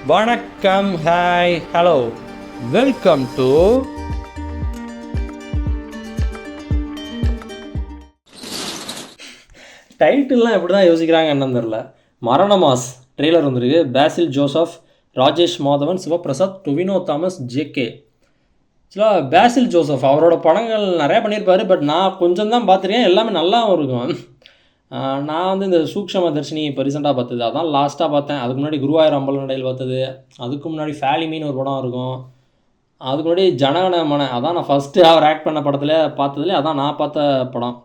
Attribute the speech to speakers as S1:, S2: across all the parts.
S1: வணக்கம், hi, hello, welcome to டைட்டில்லாம் எப்படி தான் யோசிக்கிறாங்க என்னன்னு தெரில. மரண மாஸ் ட்ரெய்லர் வந்திருக்கு. பேசில் ஜோசப், ராஜேஷ் மாதவன், சிவபிரசாத், டொவினோ தாமஸ், ஜேகே. ஆக்சுவலாக பேசில் ஜோசப் அவரோட படங்கள் நிறையா பண்ணியிருப்பார். பட் நான் கொஞ்சம் தான் பார்த்துருக்கேன். எல்லாமே நல்லாவும் இருக்கும். நான் வந்து இந்த சூக்ஷம தர்ஷினி இப்போ ரீசெண்டாக பார்த்தது, அதான் லாஸ்ட்டாக பார்த்தேன். அதுக்கு முன்னாடி குருவாயூர் அம்பல நடையில் பார்த்தது. அதுக்கு முன்னாடி ஃபேலிமின்னு ஒரு படம் இருக்கும். அதுக்கு முன்னாடி ஜனகன மன, அதான் நான் ஃபஸ்ட்டு அவர் ஆக்ட் பண்ண படத்தில் பார்த்ததுலேயே அதான் நான் பார்த்த படம்.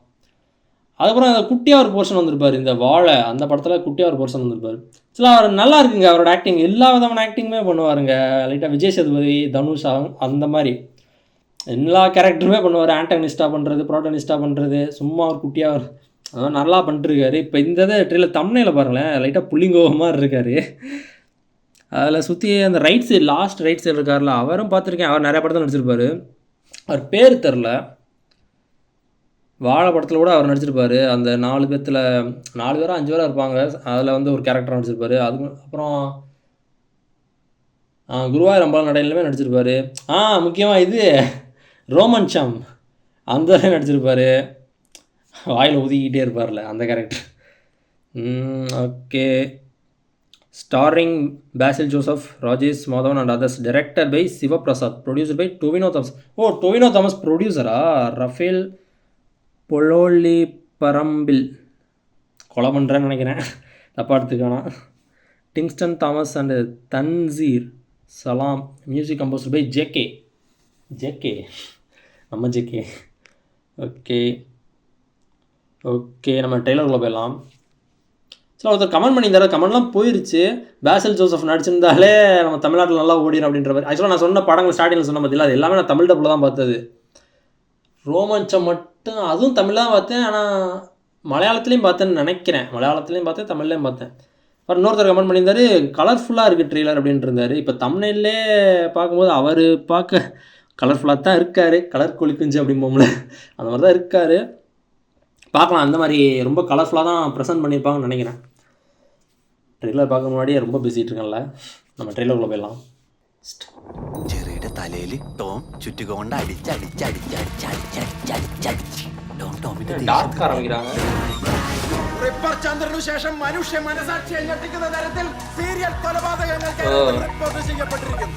S1: அதுக்கப்புறம் அந்த குட்டியாக ஒரு போர்ஷன் வந்திருப்பார், இந்த வாழை அந்த படத்தில் குட்டியாக ஒரு போர்ஷன் வந்திருப்பார். ஆக்சுவலாக அவர் நல்லா இருக்குங்க. அவரோட ஆக்டிங் எல்லா விதமான ஆக்டிங்குமே பண்ணுவாருங்க. லைட்டாக விஜய் சேதுபதி, தனுஷ் அந்த மாதிரி எல்லா கேரக்டருமே பண்ணுவார். ஆண்டகனிஸ்டாக பண்ணுறது, ப்ரோட்டனிஸ்டாக பண்ணுறது, சும்மா ஒரு குட்டியாக அதான் நல்லா பண்ணிட்டுருக்காரு. இப்போ இந்த ட்ரெயிலர் தம்ப்நெயிலை பாருங்களேன், லைட்டாக புள்ளிங்கோகமாக இருக்கார். அதில் சுற்றி அந்த right side, last right side இருக்கார்ல, அவரும் பார்த்துருக்கேன். அவர் நிறைய படத்தில் நடிச்சிருப்பார். அவர் பேர் தெரில. வாழை படத்தில் கூட அவர் நடிச்சிருப்பார். அந்த 4 பேர்த்தில் 4 பேரோ 5 பேரோ இருப்பாங்க. அதில் வந்து ஒரு கேரக்டர் நடிச்சிருப்பார். அதுக்கு அப்புறம் குருவாயூர் அம்பல நடையிலுமே நடிச்சிருப்பார். முக்கியமாக இது ரோமன்சம் அந்த நடிச்சிருப்பார். வாயில் ஊதிக்கிட்டே இருப்பார்ல அந்த character. Okay. Starring Basil Joseph, Rajesh Madhavan and others. Director by Sivaprasad. Producer by Tovino Thomas. Tovino Thomas ப்ரொடியூசரா? ரஃபேல் பொலோலி பரம்பில் கொலை பண்ணுறேன்னு நினைக்கிறேன், தப்பாக எடுத்துக்கானா. டிங்ஸ்டன் தாமஸ் அண்டு தன்சீர் சலாம். மியூசிக் கம்போஸ்ட் பை ஜேகே நம்ம ஜேகே. ஓகே, நம்ம ட்ரெய்லருக்குள்ளே போயிடலாம். சரி, ஒருத்தர் கமெண்ட் பண்ணியிருந்தாரு, கமெண்ட்லாம் போயிடுச்சு. பேசில் ஜோசப் நடிச்சிருந்தாலே நம்ம தமிழ்நாட்டில் நல்லா ஓடிடும் அப்படின்ற மாதிரி. ஆக்சுவலாக நான் சொன்ன படங்கள் ஸ்டார்டிங்கில் சொன்ன பார்த்தீங்களா, அது எல்லாமே நான் தமிழ் டப்பில் தான் பார்த்தது. ரோமாஞ்சம் மட்டும் அதுவும் தமிழ் தான் பார்த்தேன். ஆனால் மலையாளத்துலேயும் பார்த்தேன்னு நினைக்கிறேன். மலையாளத்துலேயும் பார்த்தேன், தமிழ்லேயும் பார்த்தேன். அப்புறம் இன்னொருத்தர் கமெண்ட் பண்ணியிருந்தாரு, கலர்ஃபுல்லாக இருக்குது ட்ரெய்லர் அப்படின்ட்டு இருந்தார். இப்போ தம்ப்நெயிலே பார்க்கும்போது அவர் பார்க்க கலர்ஃபுல்லாக தான் இருக்கார். கலர் கொலிக்குஞ்சு அப்படிம்போம்ல, அந்த மாதிரி தான் இருக்கார். பார்க்கலாம். அந்த மாதிரி ரொம்ப கலர்ஃபுல்லாக தான் ப்ரெசென்ட் பண்ணியிருப்பாங்கன்னு நினைக்கிறேன். ட்ரெய்லர் பார்க்க முன்னாடியே ரொம்ப பேசிகிட்டு இருக்கேன்ல, நம்ம ட்ரெய்லருக்குள்ளே போயிடலாம்.
S2: ചെറിയുടെ തലയിൽ ടോം ചുറ്റുകൊണ്ട്
S1: டார்க் ஆரம்பிக்கிறாங்க.
S3: റിപ്പർ ചന്ദ്രനു ശേഷം മനുഷ്യ മനസാക്ഷിയെ ഞെട്ടിക്കുന്ന തരത്തിൽ സീരിയൽ കൊലപാതകങ്ങൾ റിപ്പോർട്ട് ചെയ്യപ്പെട്ടിരിക്കുന്നു.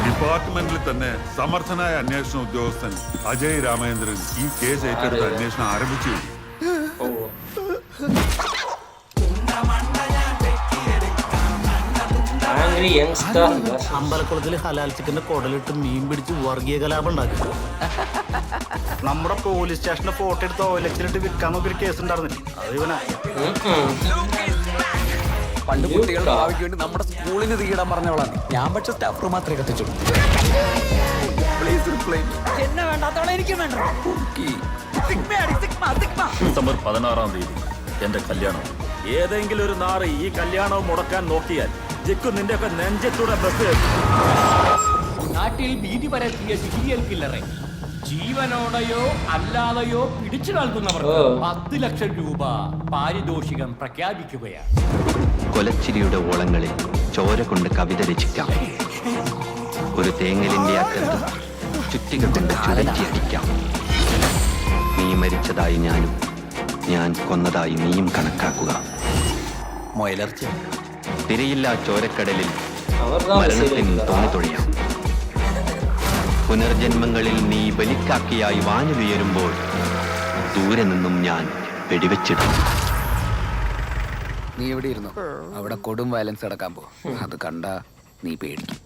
S4: ഡിപ്പാർട്ട്മെന്റിൽ തന്നെ സമർത്ഥനായ അന്വേഷണ ഉദ്യോഗസ്ഥൻ അജയ് രാമേന്ദ്രൻ ഈ കേസ് ഏറ്റെടുത്ത് അന്വേഷണം ആരംഭിച്ചു.
S5: അമ്പലക്കുളത്തിൽ ഹലാൽ ചിക്കന്റെ കുടലിട്ട് മീൻ പിടിച്ച് വർഗീയ കലാപം ഉണ്ടാക്കി. നമ്മുടെ പോലീസ് സ്റ്റേഷന്റെ ഫോട്ടോ എടുത്ത് ഓലച്ചിലിട്ട് വിൽക്കാൻ നോക്കിയൊരു കേസ് ഉണ്ടായിരുന്നില്ല, അത് ഇവനാ.
S2: പണ്ട് കുട്ടികളുടെ ഭാവിക്ക് വേണ്ടി നമ്മുടെ സ്കൂളിന് തീയിടാൻ പറഞ്ഞവളാണ് ഞാൻ. പക്ഷെ സ്റ്റാഫ് മാത്രമേ കത്തിച്ചു.
S6: ഡിസംബർ 16-ാം തീയതി എന്റെ കല്യാണം. ഏതെങ്കിലും ഒരു നാറ് ഈ കല്യാണം മുടക്കാൻ നോക്കിയാൽ ജെക്കു നിന്റെയൊക്കെ നെഞ്ചത്തൂടെ ബസ്.
S7: നാട്ടിൽ ഭീതി പരത്തിയ സീരിയൽ കില്ലറെ ജീവനോടെയോ അല്ലാതെയോ പിടിച്ചു നൽകുന്നവർക്ക് 10 ലക്ഷം രൂപ പാരിതോഷികം പ്രഖ്യാപിക്കുകയാണ്.
S8: കൊലച്ചിരിയുടെ ഓളങ്ങളിൽ ചോര കൊണ്ട് കവിത രചിക്കാം. ഒരു തേങ്ങലിന്റെ അക്കത്ത് ചുറ്റിക കൊണ്ട് ചുരറ്റിയടിക്കാം. നീ മരിച്ചതായി ഞാനും, ഞാൻ കൊന്നതായി നീയും കണക്കാക്കുക.
S2: മൊയലർച്ച
S8: തിരയില്ലാ ചോരക്കടലിൽ മരണത്തിന് തോണി തൊഴിയാം. പുനർജന്മങ്ങളിൽ നീ ബലിക്കാക്കിയായി വാനിലുയരുമ്പോൾ ദൂരെ നിന്നും ഞാൻ വെടിവെച്ചിടും.
S2: നീ എവിടെ ഇരുന്നു? അവിടെ കൊടും വയലൻസ് നടക്കാൻ പോ. അത് കണ്ട നീ പേടിക്കും.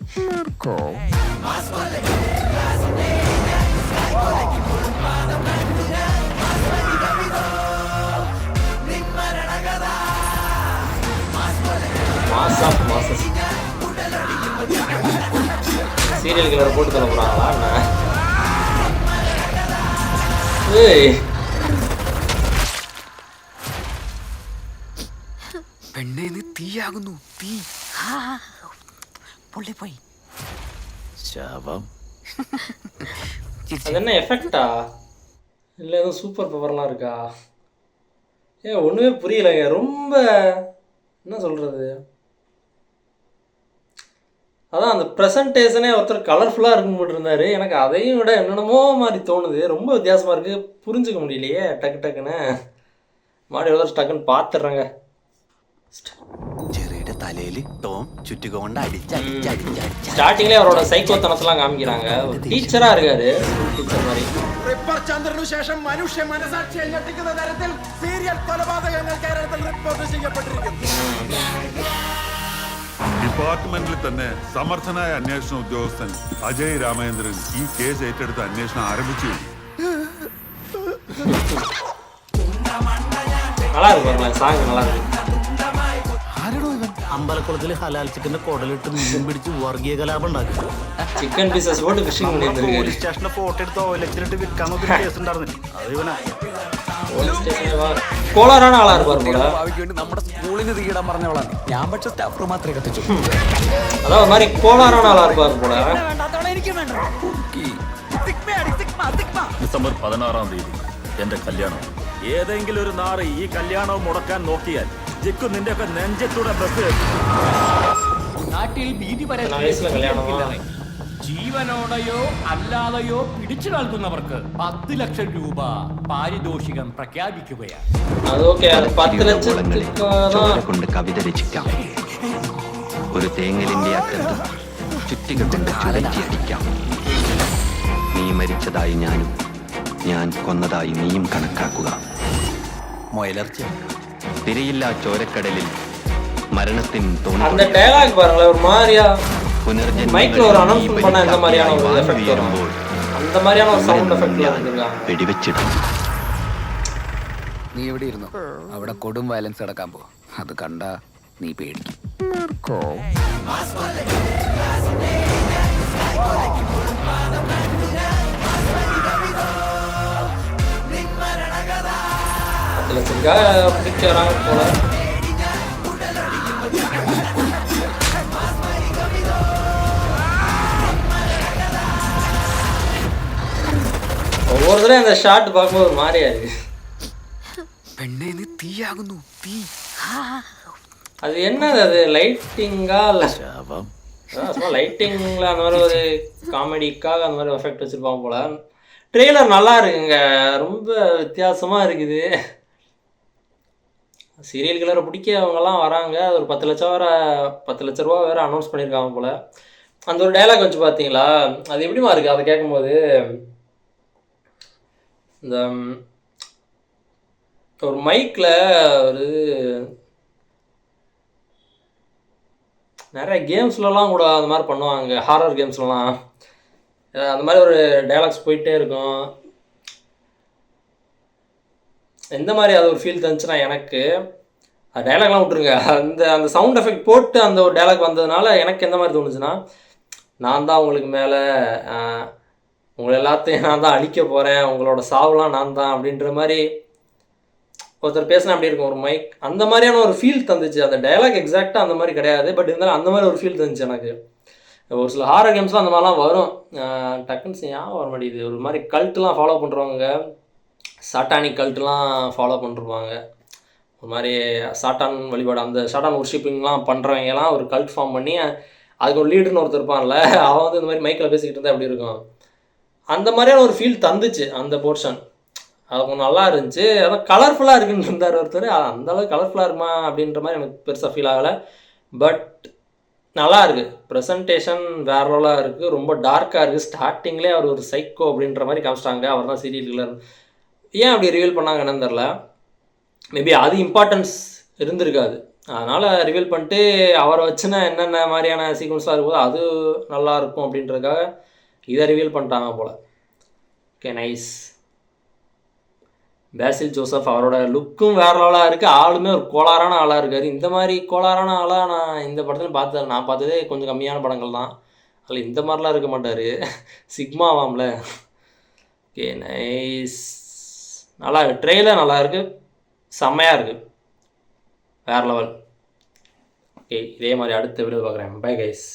S1: சீரியல் கிளர் போட்டு தர போகிறாங்களா?
S2: പെണ്ണേ നീ തീയാകുന്നു. തീ പൊള്ളിപ്പോയി.
S6: ശവം.
S1: அது என்ன எஃபெக்டா இல்லை எதுவும் சூப்பர் பவர்லாம் இருக்கா? ஒன்றுமே புரியலைங்க. ரொம்ப என்ன சொல்கிறது, அதான் அந்த ப்ரெசன்டேஷனே ஒருத்தர் கலர்ஃபுல்லாக இருக்கும் போட்டிருந்தாரு. எனக்கு அதையும் விட என்னென்னமோ மாதிரி தோணுது. ரொம்ப வித்தியாசமாக இருக்குது. புரிஞ்சுக்க முடியலையே டக்குன்னு. மாடி ஒரு டக்குன்னு பார்த்துட்றேங்க.
S2: ചെറിയുടെ തലയില് ടോം ചുറ്റുക കൊണ്ട് അടിച്ചടിച്ചടിച്ചടിച്ച
S1: ஸ்டார்டிங்லேயே அவரோட சைக்கோத்தனத்தெல்லாம் காமிக்கிறாங்க. ஒரு டீச்சராக இருக்காரு, டீச்சர் மாதிரி.
S3: റിപ്പർ ചന്ദ്രനു ശേഷം മനുഷ്യ മനസാക്ഷിയെ ഞെട്ടിക്കുന്ന തരത്തിൽ സീരിയൽ കൊലപാതകങ്ങൾ കേരളത്തിൽ റിപ്പോർട്ട് ചെയ്യപ്പെട്ടിരിക്കുന്നു.
S4: ഡിപ്പാർട്ട്മെന്റിൽ തന്നെ സമർത്ഥനായ അന്വേഷണ ഉദ്യോഗസ്ഥൻ അജയ് രാമചന്ദ്രൻ ഈ കേസ് ഏറ്റെടുത്ത് അന്വേഷണം ആരംഭിച്ചു.
S1: நல்லா இருக்கு பாருங்களேன், சாங் நல்லா இருக்கு.
S5: അമ്പലക്കുളത്തിൽ ഹലാൽ ചിക്കന്റെ കുടലിട്ട് മീൻ പിടിച്ച് വർഗീയ കലാപം ഉണ്ടാക്കി.
S1: சிக்கன் பீசஸ் போட்டு ஃபிஷிங் பண்ணியிருந்திருக்காரு.
S5: പോലീസ് സ്റ്റേഷന്റെ ഫോട്ടോ എടുത്ത് ഓയിലച്ചിലിട്ട് വിൽക്കാൻ നോക്കിയ കേസ് ഉണ്ടായിരുന്നില്ല. അത് ഇവനാ.
S1: கோளாறான ஆளாக இருப்பார் போல.
S2: ഭാവിക്ക് വേണ്ടി നമ്മുടെ സ്കൂളിന് തീയിടാൻ പറഞ്ഞവളാണ് ഞാൻ. പക്ഷെ സ്റ്റാഫ് റൂം മാത്രമേ കത്തിച്ചു.
S1: அதான் ஒரு மாதிரி கோளாறான ஆளாக இருப்பார் போல.
S6: ഡിസംബർ 16 എന്റെ കല്യാണം. ഏതെങ്കിലും ഒരു നാറ് ഈ കല്യാണവും മുടക്കാൻ നോക്കിയാൽ ജിക്കു നിന്റെയൊക്കെ നെഞ്ചത്തൂടെ ബസ്.
S7: നാട്ടിൽ ഭീതി
S1: വയസ്സിലെ കല്യാണമാ?
S7: ജീവനോടെയോ അല്ലാതെയോ പിടിച്ചു നൽകുന്നവർക്ക് 10 ലക്ഷം രൂപ പാരിതോഷികം പ്രഖ്യാപിക്കുകയാണ്.
S1: அது ஓகே. அது 10
S8: കുളങ്ങളിൽ
S1: லட்சத்துக்கு
S8: ചോര
S1: தான்.
S8: കൊണ്ട് കവിത രചിക്കാം. ഒരു തേങ്ങലിന്റെ അറ്റത്ത് ചുറ്റിക കൊണ്ട് ചുഴറ്റിയടിക്കാം. നീ മരിച്ചതായി ഞാനും, ഞാൻ കൊന്നതായി നീയും കണക്കാക്കുക.
S2: മൊയലർച്ച
S8: തിരയില്ലാ ചോരക്കടലിൽ മരണത്തിൻ
S1: அந்த
S8: തോണി
S1: டயலாக் பாருங்களேன், ஒரு மாதிரியா மைக்ல ஒரு அனௌன்ஸ்மெண்ட் பண்ண எந்த மாதிரியான ஒரு எஃபெக்ட் வரும், அந்த மாதிரியான ஒரு சவுண்ட் எஃபெக்ட்ல இருந்திருக்காங்க.
S8: വെടിവെച്ചിടും.
S2: നീ എവിടെ ഇരുന്നു? അവിടെ കൊടും വയലൻസ് നടക്കാൻ പോ. അത് കണ്ട നീ പേടിക്കും.
S1: பிடிக்க வராங்க போல. ஒவ்வொரு தடவை அந்த ஷாட் பார்க்கும்போது ஒரு மாதிரியா இருக்கு.
S2: പെണ്ണേ നീ തീയാകുന്നു. തീ
S1: அது என்னது, அது லைட்டிங்கா இல்லை சும்மா லைட்டிங்கில் அந்த மாதிரி ஒரு காமெடிக்காக அந்த மாதிரி எஃபெக்ட் வச்சுருப்பாங்க போல. ட்ரெய்லர் நல்லா இருக்குங்க, ரொம்ப வித்தியாசமாக இருக்குது. சீரியல் கிளரை பிடிக்க அவங்கெல்லாம் வராங்க. அது ஒரு 10 லட்சம் வேறு, 10 லட்ச ரூபா வேறு அனௌன்ஸ் பண்ணியிருக்காங்க போல். அந்த ஒரு டைலாக் வச்சு பார்த்தீங்களா, அது எப்படிமா இருக்குது அதை கேட்கும்போது. இந்த ஒரு மைக்கில் ஒரு நிறைய கேம்ஸ்லலாம் கூட அந்த மாதிரி பண்ணுவாங்க, ஹாரர் கேம்ஸ்லலாம் அந்த மாதிரி ஒரு டைலாக்ஸ் போயிட்டே இருக்கும். எந்த மாதிரி அது ஒரு ஃபீல் தந்துச்சுன்னா எனக்கு, அது டைலாக்லாம் விட்ருங்க, அந்த அந்த சவுண்ட் எஃபெக்ட் போட்டு அந்த ஒரு டைலாக் வந்ததுனால எனக்கு எந்த மாதிரி தோணுச்சுன்னா, நான் தான் உங்களுக்கு மேலே, உங்களை எல்லாத்தையும் நான் தான் அழிக்க போகிறேன், உங்களோட சாவுலாம் நான் தான் அப்படின்ற மாதிரி ஒருத்தர் பேசினா அப்படி இருக்கும் ஒரு மைக். அந்த மாதிரியான ஒரு ஃபீல் தந்துச்சு. அந்த டைலாக் எக்ஸாக்டாக அந்த மாதிரி கிடையாது, பட் இருந்தாலும் அந்த மாதிரி ஒரு ஃபீல் தந்துச்சு எனக்கு. ஒரு சில ஹாரர் கேம்ஸ்லாம் அந்த மாதிரிலாம் வரும், டக்குன்னு ஞாபகம் வர மாட்டேங்குது. ஒரு மாதிரி கல்ட்டுலாம் ஃபாலோ பண்ணுறவங்க, சாட்டானிக் கல்ட்டுலாம் ஃபாலோ பண்ணிருப்பாங்க. ஒரு மாதிரி சாட்டான் வழிபாடு, அந்த சாட்டான் ஒர்ஷிப்பிங்லாம் பண்ணுறவங்கலாம் ஒரு கல்ட் ஃபார்ம் பண்ணி அதுக்கு ஒரு லீடர்னு ஒருத்தர் இருப்பான்ல, அவன் வந்து இந்த மாதிரி மைக்கில் பேசிக்கிட்டு இருந்தால் எப்படி இருக்கும், அந்த மாதிரியான ஒரு ஃபீல் தந்துச்சு அந்த போர்ஷன். அது கொஞ்சம் நல்லா இருந்துச்சு. அதான் கலர்ஃபுல்லாக இருக்குன்னு இருந்தார் ஒருத்தர். அந்தளவுக்கு கலர்ஃபுல்லாக இருக்குமா அப்படின்ற மாதிரி எனக்கு பெருசாக ஃபீல் ஆகலை. பட் நல்லா இருக்குது, ப்ரெசன்டேஷன் வேற லெவலாக இருக்குது, ரொம்ப டார்க்காக இருக்குது. ஸ்டார்டிங்லேயே அவர் ஒரு சைக்கோ அப்படின்ற மாதிரி காமிச்சிட்டாங்க, அவர் தான் சீரியல் கில்லர். ஏன் அப்படி ரிவீல் பண்ணாங்கன்னு தெரில. மேபி அது இம்பார்ட்டன்ஸ் இருந்திருக்காது, அதனால் ரிவீல் பண்ணிட்டு அவரை வச்சுன்னா என்னென்ன மாதிரியான சீக்வன்ஸ்லாம் இருக்கும்போது அது நல்லாயிருக்கும் அப்படின்றதுக்காக இதை ரிவீல் பண்ணிட்டாங்க போல். Okay, nice. பேசில் ஜோசப் அவரோட லுக்கும் வேறு லெவலாக இருக்குது, ஆளுமே ஒரு கோளாறான ஆளாக இருக்கார். இந்த மாதிரி கோளாறான ஆளாக நான் இந்த படத்தில் நான் பார்த்ததே கொஞ்சம் கம்மியான படங்கள் தான், அதில் இந்த மாதிரிலாம் இருக்க மாட்டார். சிக்மாவாம்ல. Okay, nice. நல்லா இருக்குது, ட்ரெயிலர் நல்லா இருக்குது, செம்மையாக இருக்குது, வேறு லெவல். ஓகே, இதே மாதிரி அடுத்த வீடியோ பார்க்குறேன். Bye guys.